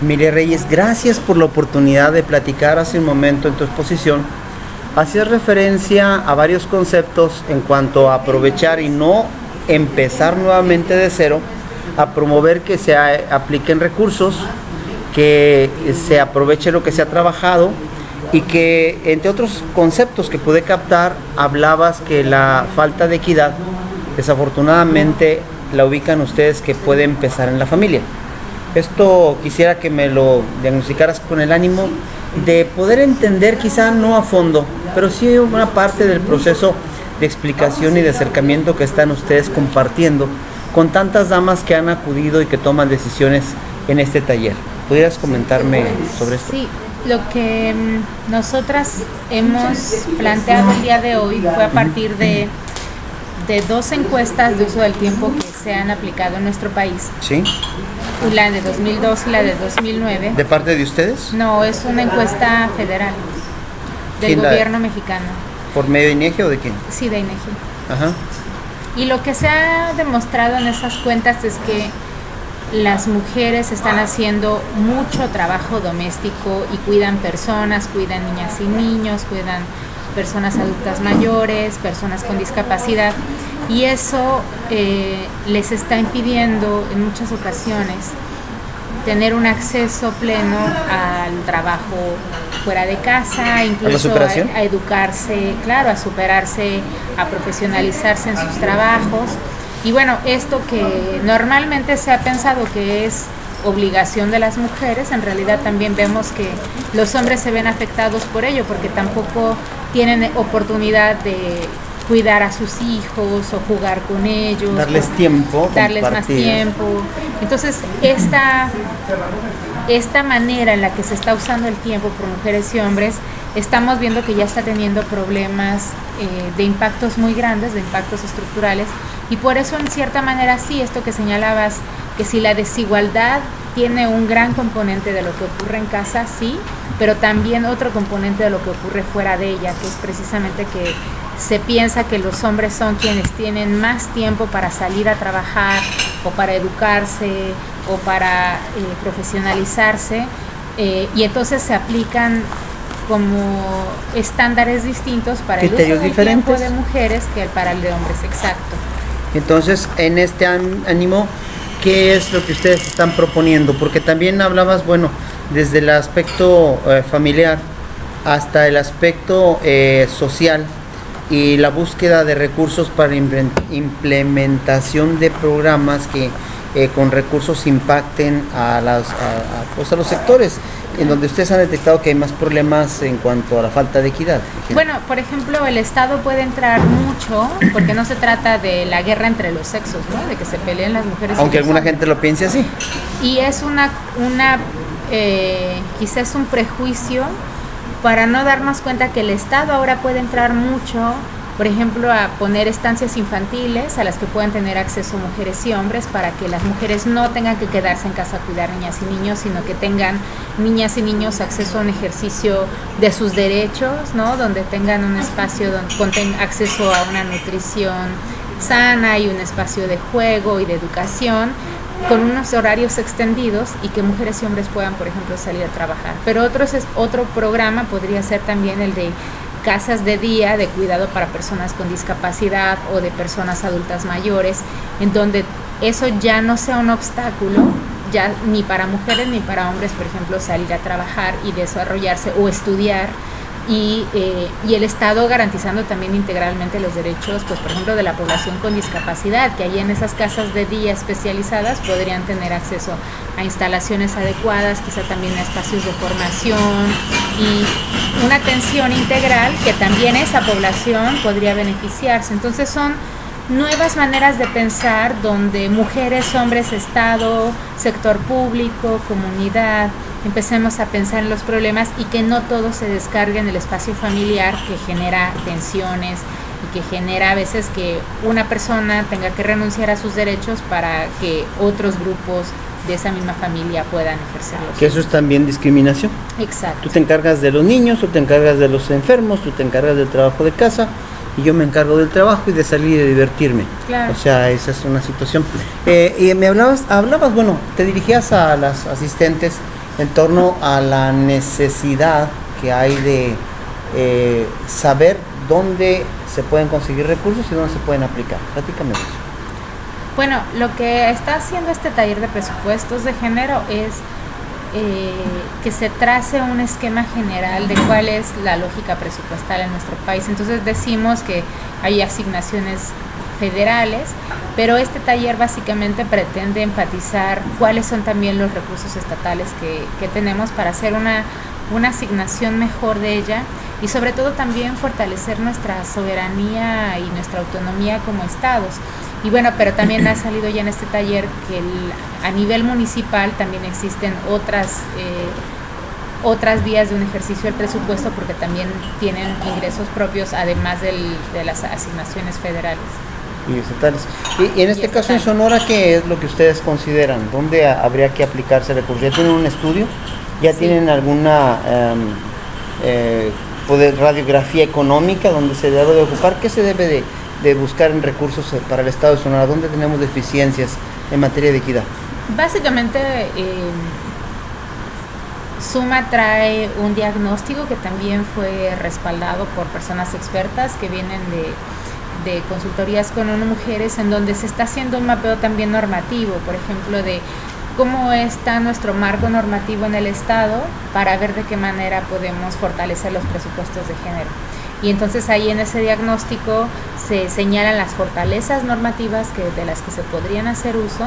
Mire Reyes, gracias por la oportunidad de platicar hace un momento en tu exposición. Hacías referencia a varios conceptos en cuanto a aprovechar y no empezar nuevamente de cero, a promover que se apliquen recursos, que se aproveche lo que se ha trabajado y que, entre otros conceptos que pude captar, hablabas que la falta de equidad, desafortunadamente, la ubican ustedes que puede empezar en la familia. Esto quisiera que me lo diagnosticaras con el ánimo de poder entender, quizá no a fondo, pero sí una parte del proceso de explicación y de acercamiento que están ustedes compartiendo con tantas damas que han acudido y que toman decisiones en este taller. ¿Pudieras comentarme sobre esto? Sí, lo que nosotras hemos planteado el día de hoy fue a partir de dos encuestas de uso del tiempo que se han aplicado en nuestro país. Sí. La de 2002 y la de 2009. ¿De parte de ustedes? No, es una encuesta federal del gobierno mexicano. ¿Por medio de INEGI o de quién? Sí, de INEGI. Ajá. Y lo que se ha demostrado en esas cuentas es que las mujeres están haciendo mucho trabajo doméstico y cuidan personas, cuidan niñas y niños, cuidan personas adultas mayores, personas con discapacidad, y eso les está impidiendo en muchas ocasiones tener un acceso pleno al trabajo fuera de casa, incluso a educarse, claro, a superarse, a profesionalizarse en sus trabajos. Y bueno, esto que normalmente se ha pensado que es obligación de las mujeres, en realidad también vemos que los hombres se ven afectados por ello, porque tampoco tienen oportunidad de cuidar a sus hijos o jugar con ellos, darles tiempo, darles más tiempo. Entonces esta manera en la que se está usando el tiempo por mujeres y hombres, estamos viendo que ya está teniendo problemas de impactos muy grandes, de impactos estructurales, y por eso en cierta manera sí, esto que señalabas, que si la desigualdad tiene un gran componente de lo que ocurre en casa, sí, pero también otro componente de lo que ocurre fuera de ella, que es precisamente que se piensa que los hombres son quienes tienen más tiempo para salir a trabajar o para educarse o para profesionalizarse, y entonces se aplican como estándares distintos para el uso del tiempo de mujeres que para el de hombres, exacto. Entonces, en este ánimo, ¿qué es lo que ustedes están proponiendo? Porque también hablabas, bueno, desde el aspecto familiar hasta el aspecto social y la búsqueda de recursos para implementación de programas que con recursos impacten a los sectores en donde ustedes han detectado que hay más problemas en cuanto a la falta de equidad. Bueno, por ejemplo, el Estado puede entrar mucho, porque no se trata de la guerra entre los sexos, ¿no? De que se peleen las mujeres. Aunque alguna gente lo piense así. Y es quizás un prejuicio para no darnos cuenta que el Estado ahora puede entrar mucho, por ejemplo, a poner estancias infantiles a las que puedan tener acceso mujeres y hombres, para que las mujeres no tengan que quedarse en casa a cuidar niñas y niños, sino que tengan niñas y niños acceso a un ejercicio de sus derechos, ¿no? Donde tengan un espacio con acceso a una nutrición sana y un espacio de juego y de educación, con unos horarios extendidos, y que mujeres y hombres puedan, por ejemplo, salir a trabajar. Pero otro programa podría ser también el de casas de día de cuidado para personas con discapacidad o de personas adultas mayores, en donde eso ya no sea un obstáculo, ya ni para mujeres ni para hombres, por ejemplo, salir a trabajar y desarrollarse o estudiar, y el Estado garantizando también integralmente los derechos, pues por ejemplo, de la población con discapacidad, que allí en esas casas de día especializadas podrían tener acceso a instalaciones adecuadas, quizá también a espacios de formación y una atención integral que también esa población podría beneficiarse. Entonces son nuevas maneras de pensar donde mujeres, hombres, Estado, sector público, comunidad, empecemos a pensar en los problemas y que no todo se descargue en el espacio familiar, que genera tensiones y que genera a veces que una persona tenga que renunciar a sus derechos para que otros grupos de esa misma familia puedan ejercerlos. Que eso es también discriminación. Exacto. Tú te encargas de los niños, tú te encargas de los enfermos, tú te encargas del trabajo de casa, y yo me encargo del trabajo y de salir y de divertirme. Claro. O sea, esa es una situación. Y me hablabas, bueno, te dirigías a las asistentes en torno a la necesidad que hay de saber dónde se pueden conseguir recursos y dónde se pueden aplicar. Platícame de eso. Bueno, lo que está haciendo este taller de presupuestos de género es que se trace un esquema general de cuál es la lógica presupuestal en nuestro país. Entonces decimos que hay asignaciones federales, pero este taller básicamente pretende enfatizar cuáles son también los recursos estatales que tenemos para hacer una asignación mejor de ella y sobre todo también fortalecer nuestra soberanía y nuestra autonomía como estados. Y bueno, pero también ha salido ya en este taller que a nivel municipal también existen otras vías de un ejercicio del presupuesto porque también tienen ingresos propios además de las asignaciones federales. Y estatales. Y en este caso en Sonora, ¿qué es lo que ustedes consideran? ¿Dónde habría que aplicarse el recurso? ¿Ya tienen un estudio? ¿Ya tienen alguna radiografía económica donde se debe de ocupar? ¿Qué se debe de buscar en recursos para el estado de Sonora? ¿Dónde tenemos deficiencias en materia de equidad? Básicamente, Suma trae un diagnóstico que también fue respaldado por personas expertas que vienen de consultorías con ONU Mujeres, en donde se está haciendo un mapeo también normativo, por ejemplo, de cómo está nuestro marco normativo en el Estado para ver de qué manera podemos fortalecer los presupuestos de género. Y entonces ahí en ese diagnóstico se señalan las fortalezas normativas de las que se podrían hacer uso,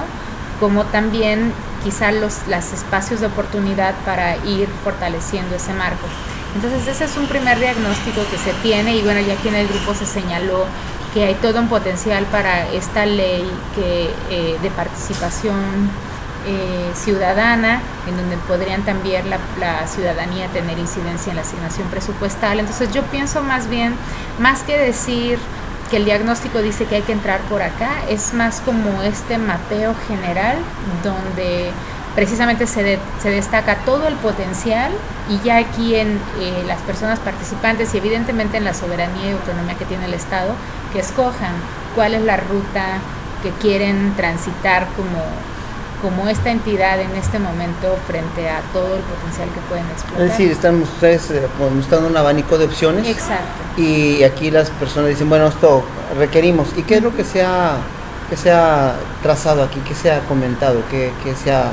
como también quizá los espacios de oportunidad para ir fortaleciendo ese marco. Entonces ese es un primer diagnóstico que se tiene y bueno, ya aquí en el grupo se señaló que hay todo un potencial para esta ley de participación ciudadana, en donde podrían también la ciudadanía tener incidencia en la asignación presupuestal. Entonces yo pienso más bien, más que decir que el diagnóstico dice que hay que entrar por acá, es más como este mapeo general donde precisamente se destaca todo el potencial y ya aquí en las personas participantes y evidentemente en la soberanía y autonomía que tiene el Estado, que escojan cuál es la ruta que quieren transitar como esta entidad en este momento frente a todo el potencial que pueden explotar. Es decir, están ustedes mostrando un abanico de opciones. Exacto. Y aquí las personas dicen, bueno, esto requerimos. ¿Y qué es lo que se ha trazado aquí, que se ha comentado, que se ha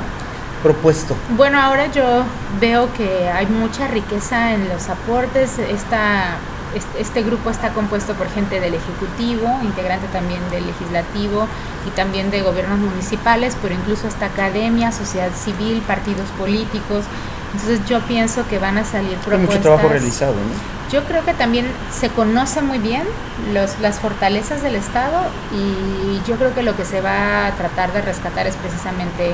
propuesto? Bueno, ahora yo veo que hay mucha riqueza en los aportes. Este grupo está compuesto por gente del Ejecutivo, integrante también del Legislativo y también de gobiernos municipales, pero incluso hasta academia, sociedad civil, partidos políticos. Entonces yo pienso que van a salir propuestas. Hay mucho trabajo realizado, ¿no? Yo creo que también se conoce muy bien las fortalezas del Estado y yo creo que lo que se va a tratar de rescatar es precisamente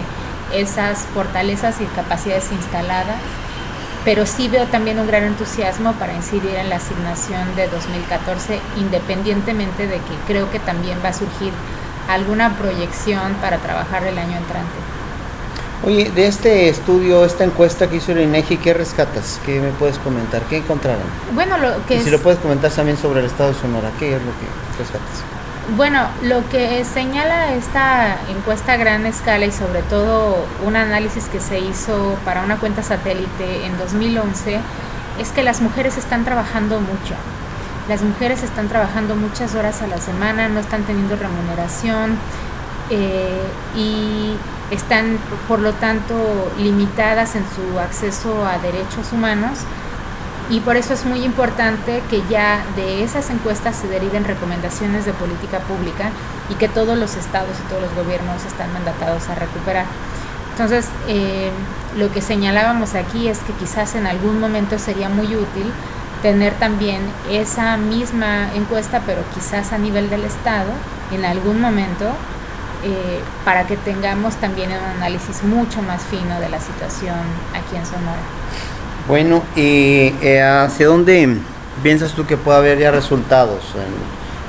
esas fortalezas y capacidades instaladas. Pero sí veo también un gran entusiasmo para incidir en la asignación de 2014, independientemente de que creo que también va a surgir alguna proyección para trabajar el año entrante. Oye, de este estudio, esta encuesta que hizo el INEGI, ¿qué rescatas? ¿Qué me puedes comentar? ¿Qué encontraron? Bueno, si lo puedes comentar también sobre el estado de Sonora, ¿qué es lo que rescatas? Bueno, lo que señala esta encuesta a gran escala y sobre todo un análisis que se hizo para una cuenta satélite en 2011 es que las mujeres están trabajando mucho. Las mujeres están trabajando muchas horas a la semana, no están teniendo remuneración y están por lo tanto limitadas en su acceso a derechos humanos. Y por eso es muy importante que ya de esas encuestas se deriven recomendaciones de política pública y que todos los estados y todos los gobiernos están mandatados a recuperar. Entonces, lo que señalábamos aquí es que quizás en algún momento sería muy útil tener también esa misma encuesta, pero quizás a nivel del estado, en algún momento, para que tengamos también un análisis mucho más fino de la situación aquí en Sonora. Bueno, ¿y hacia dónde piensas tú que puede haber ya resultados?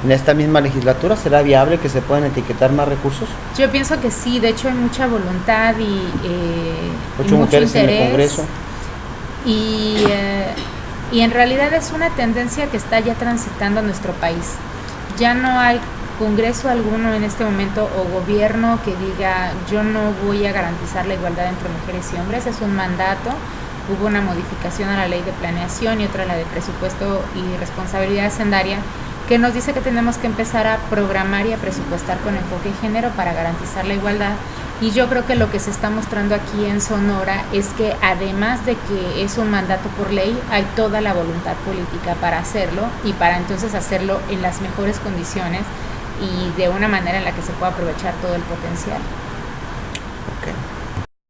¿En esta misma legislatura será viable que se puedan etiquetar más recursos? Yo pienso que sí, de hecho hay mucha voluntad y 8 mujeres interés, en el Congreso. Y Y en realidad es una tendencia que está ya transitando nuestro país. Ya no hay congreso alguno en este momento o gobierno que diga yo no voy a garantizar la igualdad entre mujeres y hombres. Es un mandato. Hubo una modificación a la ley de planeación y otra a la de presupuesto y responsabilidad hacendaria que nos dice que tenemos que empezar a programar y a presupuestar con enfoque de género para garantizar la igualdad. Y yo creo que lo que se está mostrando aquí en Sonora es que además de que es un mandato por ley, hay toda la voluntad política para hacerlo y para entonces hacerlo en las mejores condiciones y de una manera en la que se pueda aprovechar todo el potencial.